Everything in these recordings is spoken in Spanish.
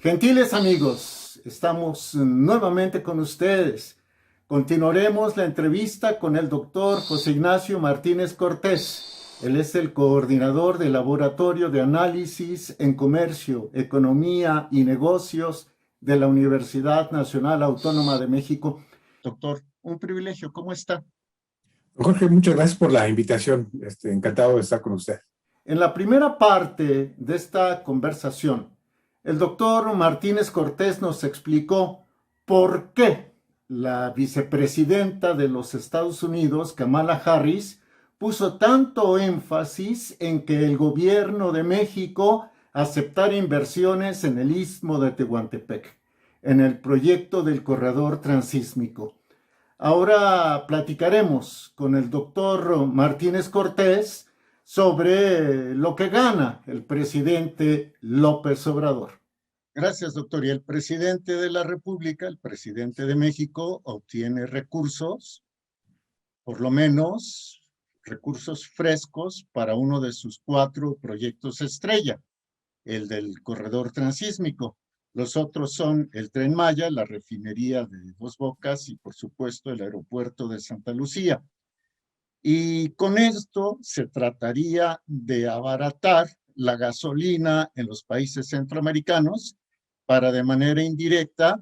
Gentiles amigos, estamos nuevamente con ustedes. Continuaremos la entrevista con el doctor José Ignacio Martínez Cortés. Él es el coordinador del Laboratorio de Análisis en Comercio, Economía y Negocios de la Universidad Nacional Autónoma de México. Doctor, un privilegio. ¿Cómo está? Jorge, muchas gracias por la invitación. Encantado de estar con usted. En la primera parte de esta conversación, el doctor Martínez Cortés nos explicó por qué la vicepresidenta de los Estados Unidos, Kamala Harris, puso tanto énfasis en que el gobierno de México aceptara inversiones en el Istmo de Tehuantepec, en el proyecto del corredor transísmico. Ahora platicaremos con el doctor Martínez Cortés sobre lo que gana el presidente López Obrador. Gracias, doctor. Y el presidente de la República, el presidente de México, obtiene recursos, por lo menos recursos frescos para uno de sus 4 proyectos estrella, el del corredor transísmico. Los otros son el Tren Maya, la refinería de Dos Bocas y, por supuesto, el aeropuerto de Santa Lucía. Y con esto se trataría de abaratar la gasolina en los países centroamericanos para, de manera indirecta,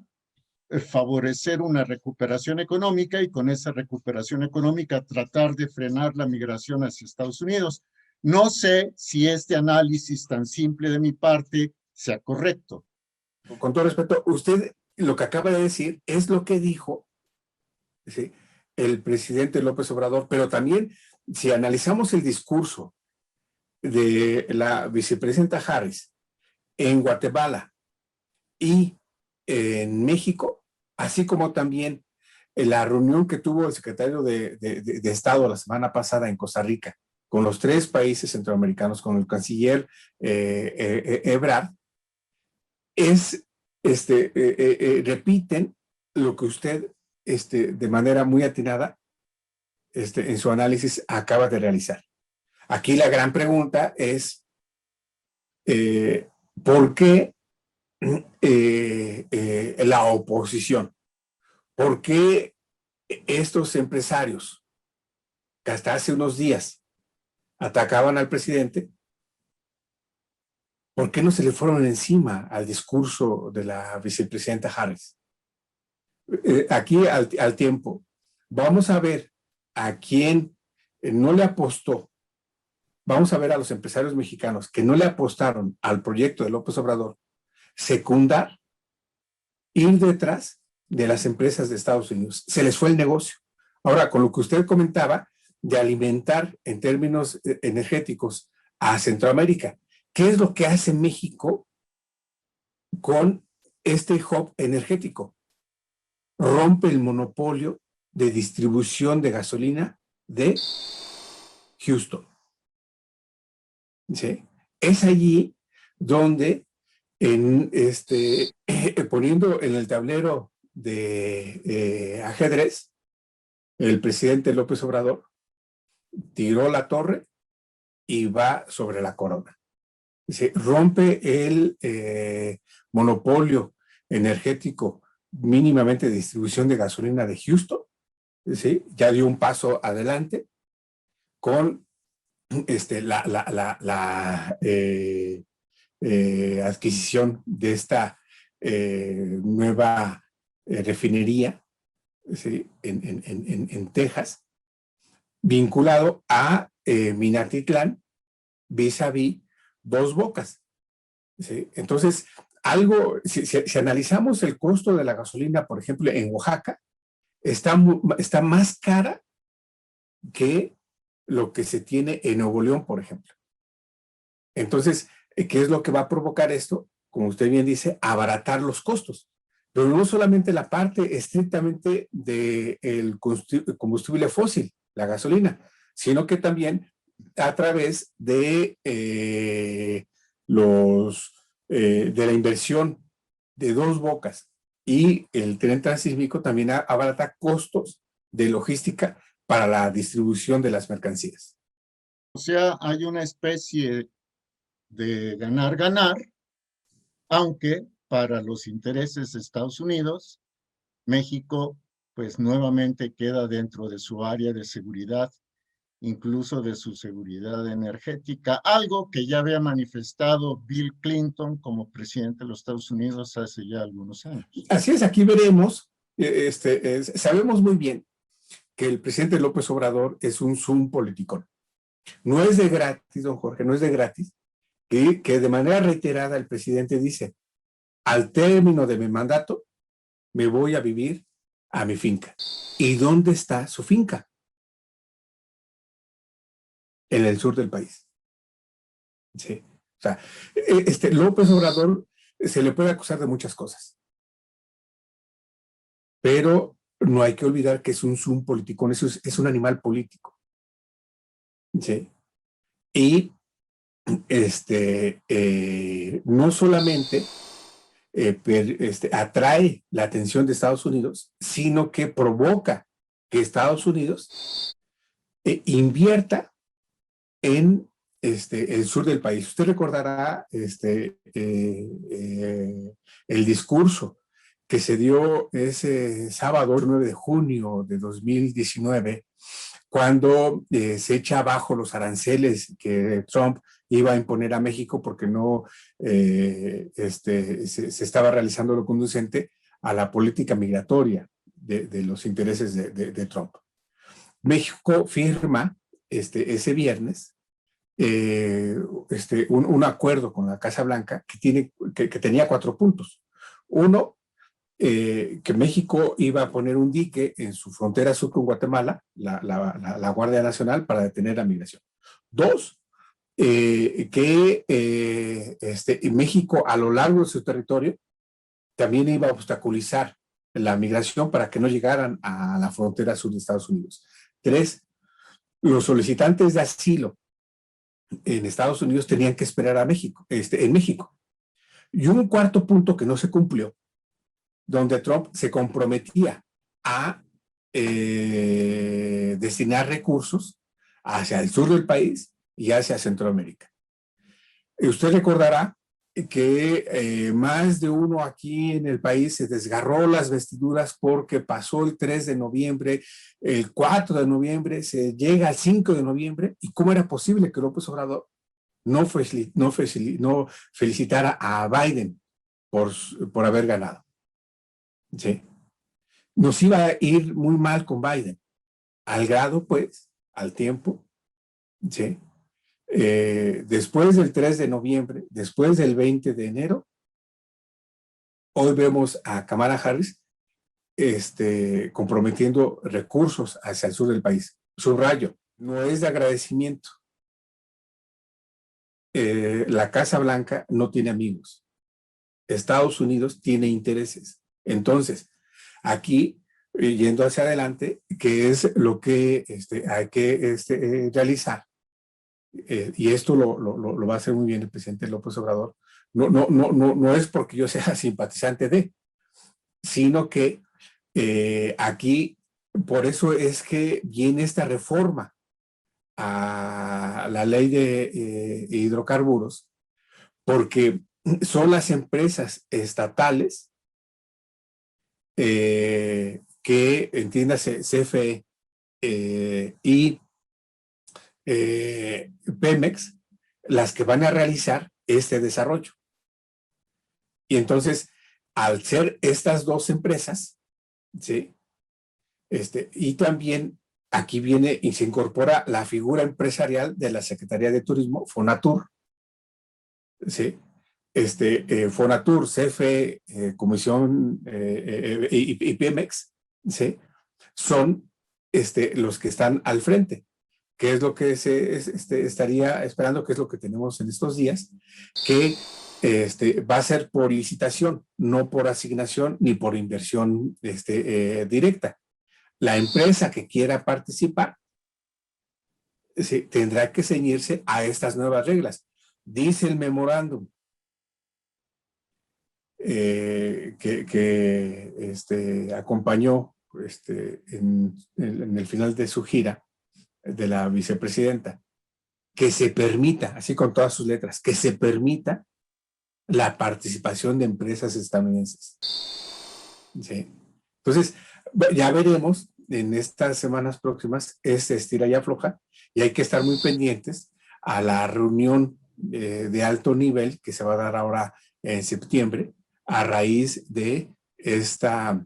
favorecer una recuperación económica y con esa recuperación económica tratar de frenar la migración hacia Estados Unidos. No sé si este análisis tan simple de mi parte sea correcto. Con todo respeto, usted lo que acaba de decir es lo que dijo, ¿sí?, el presidente López Obrador, pero también si analizamos el discurso de la vicepresidenta Harris en Guatemala y en México, así como también en la reunión que tuvo el secretario de Estado la semana pasada en Costa Rica, con los 3 países centroamericanos, con el canciller Ebrard, repiten lo que usted de manera muy atinada en su análisis acaba de realizar. Aquí la gran pregunta es ¿por qué la oposición? ¿Por qué estos empresarios que hasta hace unos días atacaban al presidente? ¿Por qué no se le fueron encima al discurso de la vicepresidenta Harris? Aquí al tiempo, vamos a ver a quién no le apostó. Vamos a ver a los empresarios mexicanos que no le apostaron al proyecto de López Obrador secundar, ir detrás de las empresas de Estados Unidos. Se les fue el negocio. Ahora, con lo que usted comentaba de alimentar en términos energéticos a Centroamérica, ¿qué es lo que hace México con este hub energético? Rompe el monopolio de distribución de gasolina de Houston. ¿Sí? Es allí donde, poniendo en el tablero de ajedrez, el presidente López Obrador tiró la torre y va sobre la corona. Se rompe el monopolio energético mínimamente de distribución de gasolina de Houston, ¿sí? Ya dio un paso adelante con la adquisición de esta nueva refinería, ¿sí?, en Texas, vinculado a Minatitlán, vis-a-vis Dos Bocas, ¿sí? Entonces, si analizamos el costo de la gasolina, por ejemplo, en Oaxaca, está más cara que lo que se tiene en Nuevo León, por ejemplo. Entonces, ¿qué es lo que va a provocar esto? Como usted bien dice, abaratar los costos. Pero no solamente la parte estrictamente del combustible fósil, la gasolina, sino que también a través de la inversión de Dos Bocas y el tren transísmico también abarata costos de logística para la distribución de las mercancías. O sea, hay una especie de ganar-ganar, aunque para los intereses de Estados Unidos. México, pues nuevamente queda dentro de su área de seguridad, incluso de su seguridad energética, algo que ya había manifestado Bill Clinton como presidente de los Estados Unidos hace ya algunos años. Así es, aquí veremos, sabemos muy bien que el presidente López Obrador es un zoom politicón. No es de gratis, don Jorge, no es de gratis, que de manera reiterada el presidente dice, al término de mi mandato, me voy a vivir a mi finca. ¿Y dónde está su finca? En el sur del país. Sí. O sea, López Obrador se le puede acusar de muchas cosas, pero no hay que olvidar que es un zoom politicón, es un animal político. ¿Sí? Y no solamente atrae la atención de Estados Unidos, sino que provoca que Estados Unidos invierta en el sur del país. Usted recordará el discurso que se dio ese sábado 9 de junio de 2019, cuando se echa abajo los aranceles que Trump iba a imponer a México porque no se estaba realizando lo conducente a la política migratoria de los intereses de Trump. México firma ese viernes un acuerdo con la Casa Blanca que tenía 4 puntos. Uno, que México iba a poner un dique en su frontera sur con Guatemala, la Guardia Nacional, para detener la migración. 2, que México a lo largo de su territorio también iba a obstaculizar la migración para que no llegaran a la frontera sur de Estados Unidos. 3, los solicitantes de asilo en Estados Unidos tenían que esperar a México, en México. Y un 4 punto que no se cumplió, donde Trump se comprometía a destinar recursos hacia el sur del país y hacia Centroamérica. Usted recordará que más de uno aquí en el país se desgarró las vestiduras porque pasó el 3 de noviembre, el 4 de noviembre, se llega al 5 de noviembre, y cómo era posible que López Obrador no felicitara a Biden por haber ganado. ¿Sí? Nos iba a ir muy mal con Biden, al grado, pues, al tiempo, ¿sí? Después del 3 de noviembre, después del 20 de enero, hoy vemos a Kamala Harris comprometiendo recursos hacia el sur del país. Subrayo, no es de agradecimiento. La Casa Blanca no tiene amigos. Estados Unidos tiene intereses. Entonces, aquí, yendo hacia adelante, ¿qué es lo que hay que realizar? Y esto lo va a hacer muy bien el presidente López Obrador. No es porque yo sea simpatizante de, sino que aquí, por eso es que viene esta reforma a la ley de hidrocarburos, porque son las empresas estatales que, entiéndase, CFE y Pemex, las que van a realizar este desarrollo. Y entonces, al ser estas 2 empresas, ¿sí? Y también aquí viene y se incorpora la figura empresarial de la Secretaría de Turismo, Fonatur, ¿sí? Fonatur, CFE, Comisión y Pemex, ¿sí? Son los que están al frente. ¿Qué es lo que se estaría esperando? ¿Qué es lo que tenemos en estos días? Que va a ser por licitación, no por asignación ni por inversión directa. La empresa que quiera participar tendrá que ceñirse a estas nuevas reglas. Dice el memorándum que acompañó en el final de su gira de la vicepresidenta, que se permita, así con todas sus letras, que se permita la participación de empresas estadounidenses. ¿Sí? Entonces, ya veremos en estas semanas próximas, estira y afloja, y hay que estar muy pendientes a la reunión de alto nivel que se va a dar ahora en septiembre a raíz de esta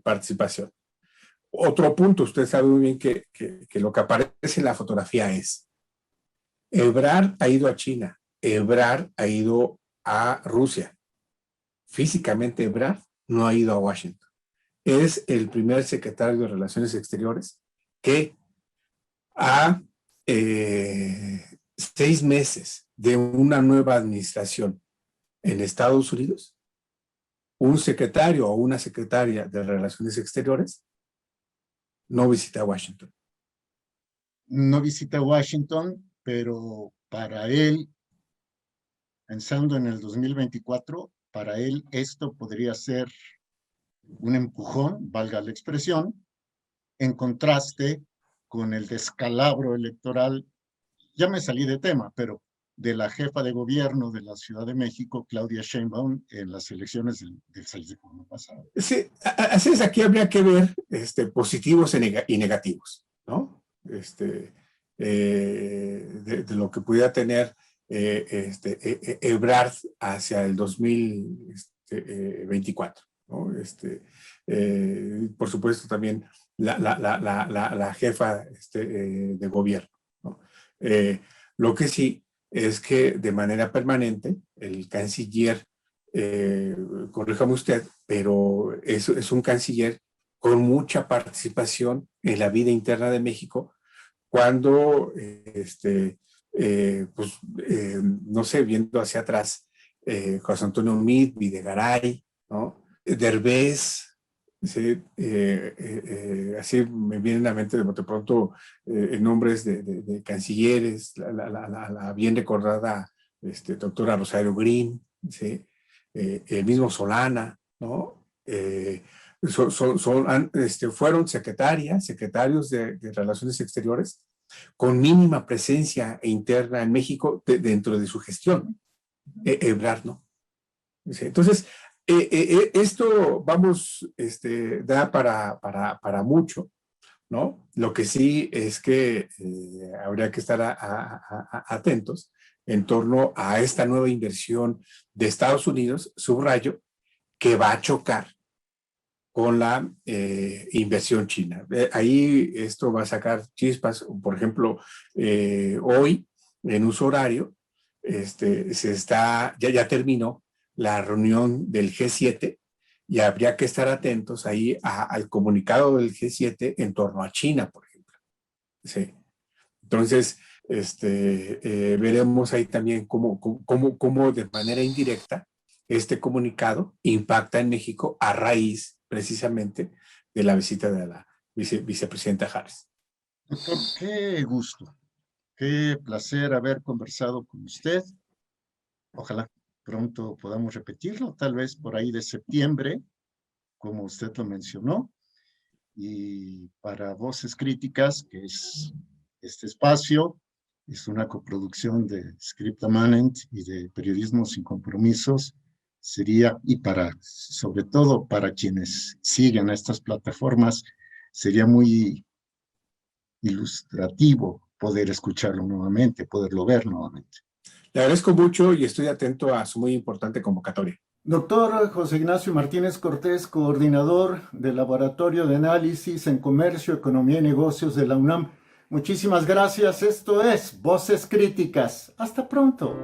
participación. Otro punto, usted sabe muy bien que lo que aparece en la fotografía es, Ebrard ha ido a China, Ebrard ha ido a Rusia. Físicamente Ebrard no ha ido a Washington. Es el primer secretario de Relaciones Exteriores que a 6 meses de una nueva administración en Estados Unidos, un secretario o una secretaria de Relaciones Exteriores no visita Washington. No visita Washington, pero para él, pensando en el 2024, para él esto podría ser un empujón, valga la expresión, en contraste con el descalabro electoral, ya me salí de tema, pero de la jefa de gobierno de la Ciudad de México, Claudia Sheinbaum, en las elecciones del 6 de junio pasado. Sí, así es, aquí habría que ver positivos y negativos, ¿no? De lo que pudiera tener Ebrard hacia el 2024, ¿no? Por supuesto también la jefa de gobierno, ¿no? Lo que sí es que de manera permanente el canciller, corríjame usted, pero es un canciller con mucha participación en la vida interna de México, cuando, no sé, viendo hacia atrás, José Antonio Meade, Videgaray, ¿no? Derbez, ¿sí? Así me vienen a la mente de bote pronto nombres de cancilleres, la bien recordada doctora Rosario Green, ¿sí? El mismo Solana, ¿no? Fueron secretarios de Relaciones Exteriores con mínima presencia interna en México dentro de su gestión. Ebrard, ¿no? ¿Sí? Entonces, esto, vamos, da para mucho, ¿no? Lo que sí es que habría que estar atentos en torno a esta nueva inversión de Estados Unidos, subrayo, que va a chocar con la inversión china. Ahí esto va a sacar chispas. Por ejemplo, hoy, en uso horario, ya terminó la reunión del G7 y habría que estar atentos ahí al comunicado del G7 en torno a China, por ejemplo. Sí. Entonces, veremos ahí también cómo de manera indirecta este comunicado impacta en México a raíz precisamente de la visita de la vicepresidenta Harris. Doctor, qué gusto, qué placer haber conversado con usted. Ojalá pronto podamos repetirlo, tal vez por ahí de septiembre, como usted lo mencionó. Y para Voces Críticas, que es este espacio, es una coproducción de Scriptamanent y de Periodismo Sin Compromisos, sería, y sobre todo para quienes siguen a estas plataformas, sería muy ilustrativo poder escucharlo nuevamente, poderlo ver nuevamente. Le agradezco mucho y estoy atento a su muy importante convocatoria. Doctor José Ignacio Martínez Cortés, coordinador del Laboratorio de Análisis en Comercio, Economía y Negocios de la UNAM. Muchísimas gracias. Esto es Voces Críticas. Hasta pronto.